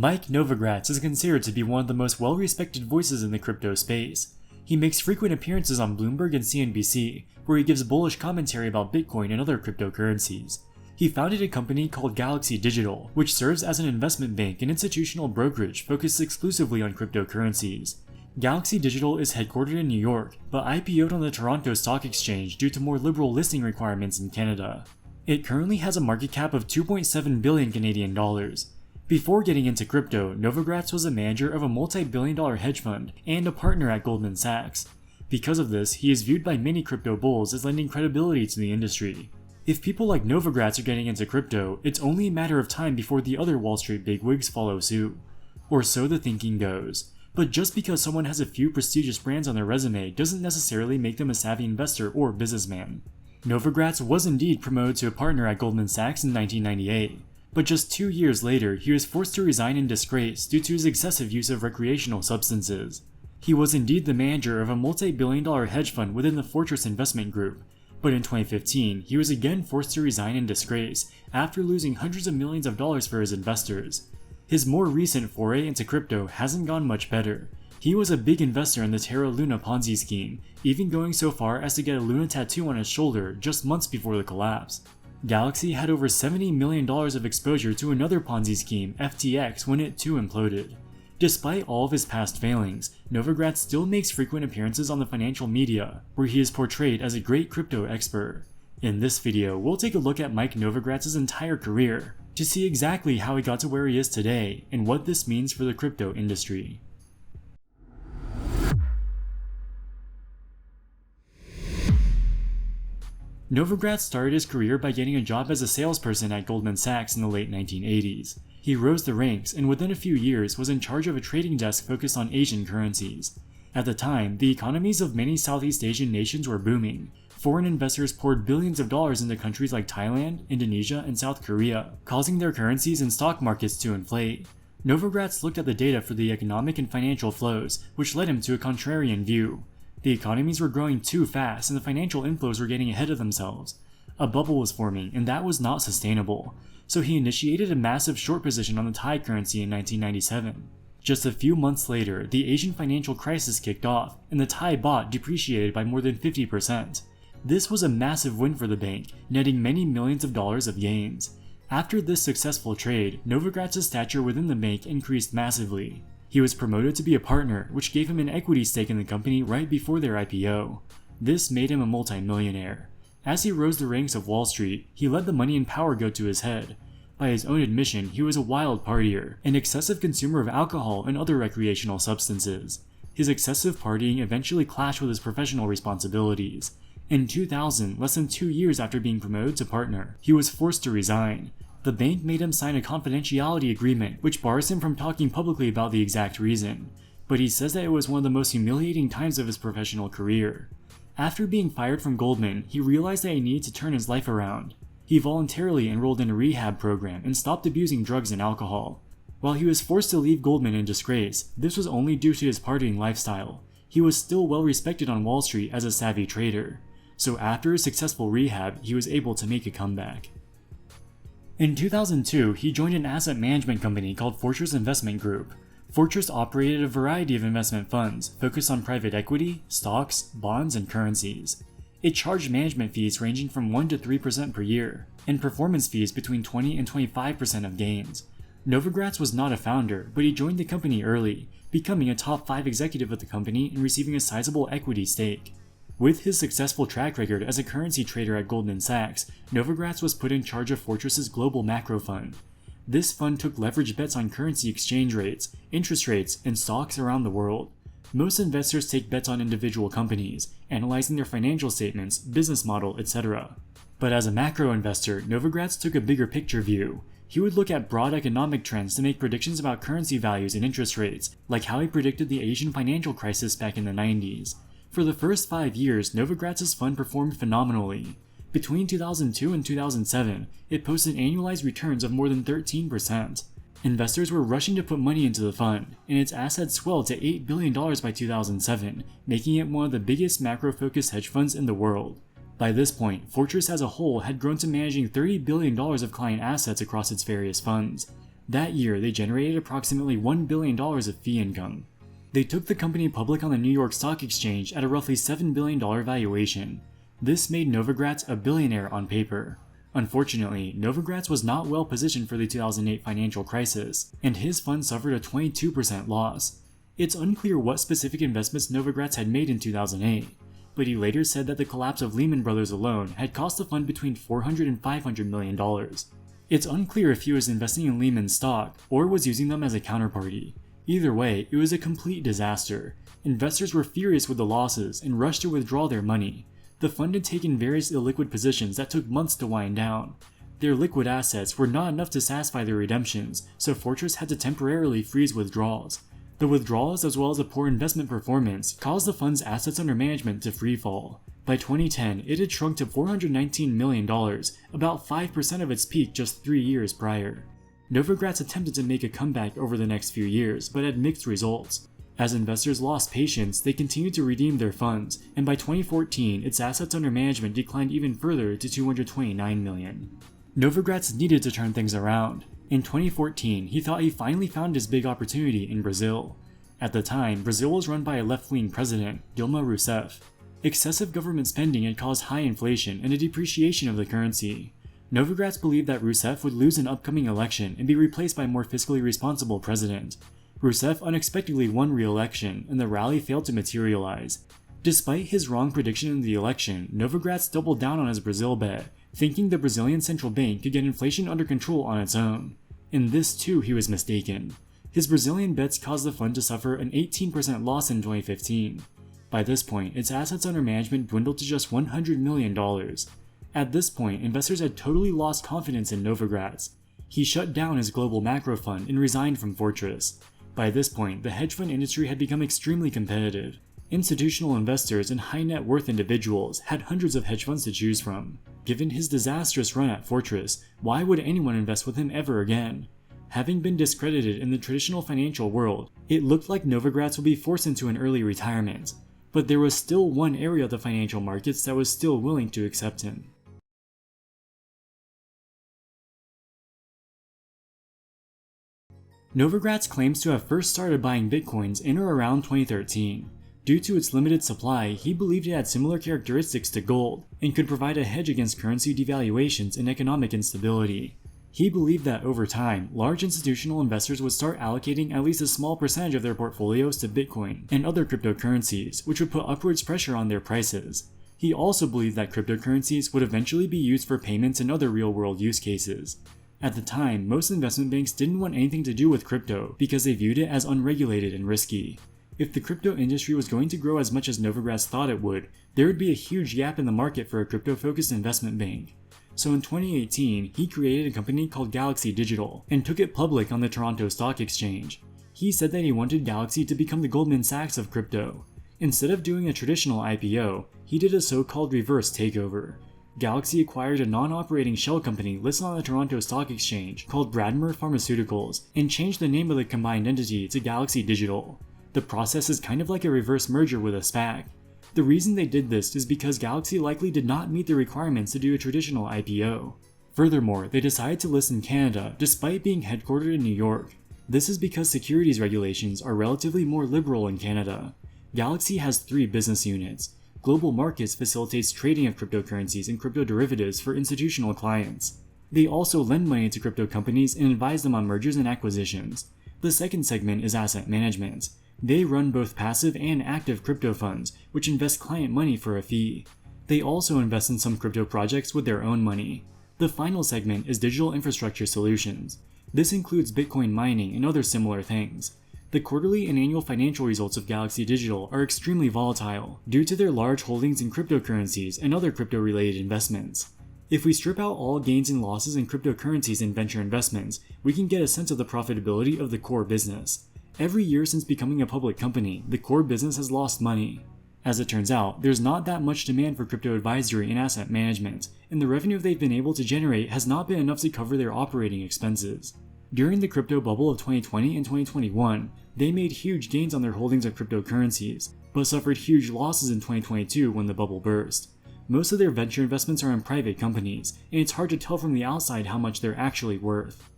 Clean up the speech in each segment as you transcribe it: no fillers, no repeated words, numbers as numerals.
Mike Novogratz is considered to be one of the most well-respected voices in the crypto space. He makes frequent appearances on Bloomberg and CNBC, where he gives bullish commentary about Bitcoin and other cryptocurrencies. He founded a company called Galaxy Digital, which serves as an investment bank and institutional brokerage focused exclusively on cryptocurrencies. Galaxy Digital is headquartered in New York, but IPO'd on the Toronto Stock Exchange due to more liberal listing requirements in Canada. It currently has a market cap of 2.7 billion Canadian dollars. Before getting into crypto, Novogratz was a manager of a multi-billion-dollar hedge fund and a partner at Goldman Sachs. Because of this, he is viewed by many crypto bulls as lending credibility to the industry. If people like Novogratz are getting into crypto, it's only a matter of time before the other Wall Street bigwigs follow suit. Or so the thinking goes. But just because someone has a few prestigious brands on their resume doesn't necessarily make them a savvy investor or businessman. Novogratz was indeed promoted to a partner at Goldman Sachs in 1998. But just 2 years later, he was forced to resign in disgrace due to his excessive use of recreational substances. He was indeed the manager of a multi-billion-dollar hedge fund within the Fortress Investment Group, but in 2015, he was again forced to resign in disgrace after losing hundreds of millions of dollars for his investors. His more recent foray into crypto hasn't gone much better. He was a big investor in the Terra Luna Ponzi scheme, even going so far as to get a Luna tattoo on his shoulder just months before the collapse. Galaxy had over $70 million of exposure to another Ponzi scheme, FTX, when it too imploded. Despite all of his past failings, Novogratz still makes frequent appearances on the financial media, where he is portrayed as a great crypto expert. In this video, we'll take a look at Mike Novogratz's entire career, to see exactly how he got to where he is today, and what this means for the crypto industry. Novogratz started his career by getting a job as a salesperson at Goldman Sachs in the late 1980s. He rose the ranks and within a few years was in charge of a trading desk focused on Asian currencies. At the time, the economies of many Southeast Asian nations were booming. Foreign investors poured billions of dollars into countries like Thailand, Indonesia, and South Korea, causing their currencies and stock markets to inflate. Novogratz looked at the data for the economic and financial flows, which led him to a contrarian view. The economies were growing too fast and the financial inflows were getting ahead of themselves. A bubble was forming and that was not sustainable, so he initiated a massive short position on the Thai currency in 1997. Just a few months later, the Asian financial crisis kicked off and the Thai baht depreciated by more than 50%. This was a massive win for the bank, netting many millions of dollars of gains. After this successful trade, Novogratz's stature within the bank increased massively. He was promoted to be a partner, which gave him an equity stake in the company right before their IPO. This made him a multi-millionaire. As he rose the ranks of Wall Street, he let the money and power go to his head. By his own admission, he was a wild partier, an excessive consumer of alcohol and other recreational substances. His excessive partying eventually clashed with his professional responsibilities. In 2000, less than 2 years after being promoted to partner, he was forced to resign. The bank made him sign a confidentiality agreement, which bars him from talking publicly about the exact reason, but he says that it was one of the most humiliating times of his professional career. After being fired from Goldman, he realized that he needed to turn his life around. He voluntarily enrolled in a rehab program and stopped abusing drugs and alcohol. While he was forced to leave Goldman in disgrace, this was only due to his partying lifestyle. He was still well respected on Wall Street as a savvy trader, so after a successful rehab, he was able to make a comeback. In 2002, he joined an asset management company called Fortress Investment Group. Fortress operated a variety of investment funds focused on private equity, stocks, bonds, and currencies. It charged management fees ranging from 1 to 3% per year, and performance fees between 20 and 25% of gains. Novogratz was not a founder, but he joined the company early, becoming a top 5 executive of the company and receiving a sizable equity stake. With his successful track record as a currency trader at Goldman Sachs, Novogratz was put in charge of Fortress's Global Macro Fund. This fund took leveraged bets on currency exchange rates, interest rates, and stocks around the world. Most investors take bets on individual companies, analyzing their financial statements, business model, etc. But as a macro investor, Novogratz took a bigger picture view. He would look at broad economic trends to make predictions about currency values and interest rates, like how he predicted the Asian financial crisis back in the 90s. For the first 5 years, Novogratz's fund performed phenomenally. Between 2002 and 2007, it posted annualized returns of more than 13%. Investors were rushing to put money into the fund, and its assets swelled to $8 billion by 2007, making it one of the biggest macro-focused hedge funds in the world. By this point, Fortress as a whole had grown to managing $30 billion of client assets across its various funds. That year, they generated approximately $1 billion of fee income. They took the company public on the New York Stock Exchange at a roughly $7 billion valuation. This made Novogratz a billionaire on paper. Unfortunately, Novogratz was not well positioned for the 2008 financial crisis, and his fund suffered a 22% loss. It's unclear what specific investments Novogratz had made in 2008, but he later said that the collapse of Lehman Brothers alone had cost the fund between $400 and $500 million. It's unclear if he was investing in Lehman's stock or was using them as a counterparty. Either way, it was a complete disaster. Investors were furious with the losses and rushed to withdraw their money. The fund had taken various illiquid positions that took months to wind down. Their liquid assets were not enough to satisfy their redemptions, so Fortress had to temporarily freeze withdrawals. The withdrawals, as well as a poor investment performance, caused the fund's assets under management to freefall. By 2010, it had shrunk to $419 million, about 5% of its peak just 3 years prior. Novogratz attempted to make a comeback over the next few years, but had mixed results. As investors lost patience, they continued to redeem their funds, and by 2014, its assets under management declined even further to $229 million. Novogratz needed to turn things around. In 2014, he thought he finally found his big opportunity in Brazil. At the time, Brazil was run by a left-wing president, Dilma Rousseff. Excessive government spending had caused high inflation and a depreciation of the currency. Novogratz believed that Rousseff would lose an upcoming election and be replaced by a more fiscally responsible president. Rousseff unexpectedly won re-election, and the rally failed to materialize. Despite his wrong prediction in the election, Novogratz doubled down on his Brazil bet, thinking the Brazilian central bank could get inflation under control on its own. In this too, he was mistaken. His Brazilian bets caused the fund to suffer an 18% loss in 2015. By this point, its assets under management dwindled to just $100 million. At this point, investors had totally lost confidence in Novogratz. He shut down his global macro fund and resigned from Fortress. By this point, the hedge fund industry had become extremely competitive. Institutional investors and high net worth individuals had hundreds of hedge funds to choose from. Given his disastrous run at Fortress, why would anyone invest with him ever again? Having been discredited in the traditional financial world, it looked like Novogratz would be forced into an early retirement. But there was still one area of the financial markets that was still willing to accept him. Novogratz claims to have first started buying bitcoins in or around 2013. Due to its limited supply, he believed it had similar characteristics to gold and could provide a hedge against currency devaluations and economic instability. He believed that over time, large institutional investors would start allocating at least a small percentage of their portfolios to Bitcoin and other cryptocurrencies, which would put upwards pressure on their prices. He also believed that cryptocurrencies would eventually be used for payments and other real-world use cases. At the time, most investment banks didn't want anything to do with crypto because they viewed it as unregulated and risky. If the crypto industry was going to grow as much as Novogratz thought it would, there would be a huge gap in the market for a crypto-focused investment bank. So in 2018, he created a company called Galaxy Digital and took it public on the Toronto Stock Exchange. He said that he wanted Galaxy to become the Goldman Sachs of crypto. Instead of doing a traditional IPO, he did a so-called reverse takeover. Galaxy acquired a non-operating shell company listed on the Toronto Stock Exchange called Bradmer Pharmaceuticals and changed the name of the combined entity to Galaxy Digital. The process is kind of like a reverse merger with a SPAC. The reason they did this is because Galaxy likely did not meet the requirements to do a traditional IPO. Furthermore, they decided to list in Canada despite being headquartered in New York. This is because securities regulations are relatively more liberal in Canada. Galaxy has 3 business units. Global Markets facilitates trading of cryptocurrencies and crypto derivatives for institutional clients. They also lend money to crypto companies and advise them on mergers and acquisitions. The second segment is asset management. They run both passive and active crypto funds, which invest client money for a fee. They also invest in some crypto projects with their own money. The final segment is digital infrastructure solutions. This includes Bitcoin mining and other similar things. The quarterly and annual financial results of Galaxy Digital are extremely volatile due to their large holdings in cryptocurrencies and other crypto-related investments. If we strip out all gains and losses in cryptocurrencies and venture investments, we can get a sense of the profitability of the core business. Every year since becoming a public company, the core business has lost money. As it turns out, there's not that much demand for crypto advisory and asset management, and the revenue they've been able to generate has not been enough to cover their operating expenses. During the crypto bubble of 2020 and 2021, they made huge gains on their holdings of cryptocurrencies, but suffered huge losses in 2022 when the bubble burst. Most of their venture investments are in private companies, and it's hard to tell from the outside how much they're actually worth.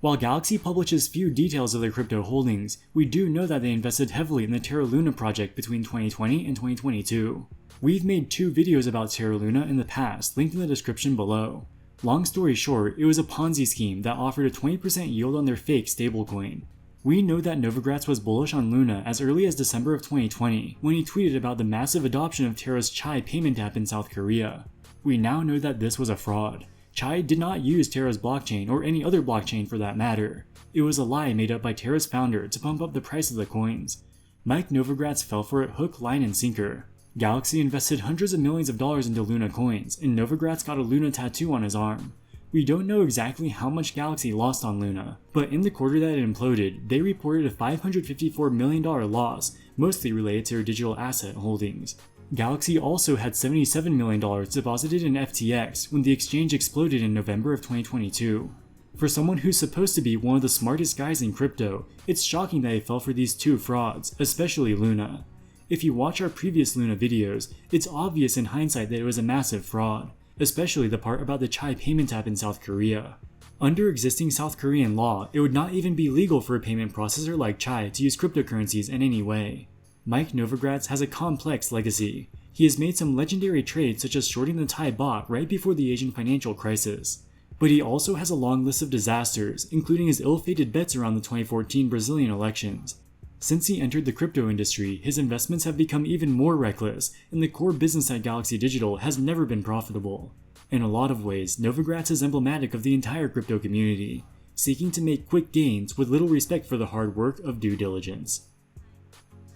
While Galaxy publishes few details of their crypto holdings, we do know that they invested heavily in the Terra Luna project between 2020 and 2022. We've made 2 videos about Terra Luna in the past, linked in the description below. Long story short, it was a Ponzi scheme that offered a 20% yield on their fake stablecoin. We know that Novogratz was bullish on Luna as early as December of 2020, when he tweeted about the massive adoption of Terra's Chai payment app in South Korea. We now know that this was a fraud. Chai did not use Terra's blockchain or any other blockchain for that matter. It was a lie made up by Terra's founder to pump up the price of the coins. Mike Novogratz fell for it hook, line, and sinker. Galaxy invested hundreds of millions of dollars into Luna coins, and Novogratz got a Luna tattoo on his arm. We don't know exactly how much Galaxy lost on Luna, but in the quarter that it imploded, they reported a $554 million loss, mostly related to their digital asset holdings. Galaxy also had $77 million deposited in FTX when the exchange exploded in November of 2022. For someone who's supposed to be one of the smartest guys in crypto, it's shocking that he fell for these 2 frauds, especially Luna. If you watch our previous Luna videos, it's obvious in hindsight that it was a massive fraud, especially the part about the Chai payment app in South Korea. Under existing South Korean law, it would not even be legal for a payment processor like Chai to use cryptocurrencies in any way. Mike Novogratz has a complex legacy. He has made some legendary trades such as shorting the Thai baht right before the Asian financial crisis. But he also has a long list of disasters, including his ill-fated bets around the 2014 Brazilian elections. Since he entered the crypto industry, his investments have become even more reckless, and the core business at Galaxy Digital has never been profitable. In a lot of ways, Novogratz is emblematic of the entire crypto community, seeking to make quick gains with little respect for the hard work of due diligence.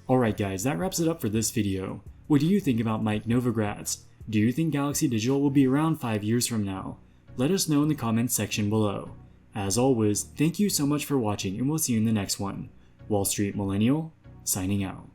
Alright guys, that wraps it up for this video. What do you think about Mike Novogratz? Do you think Galaxy Digital will be around 5 years from now? Let us know in the comments section below. As always, thank you so much for watching and we'll see you in the next one. Wall Street Millennial, signing out.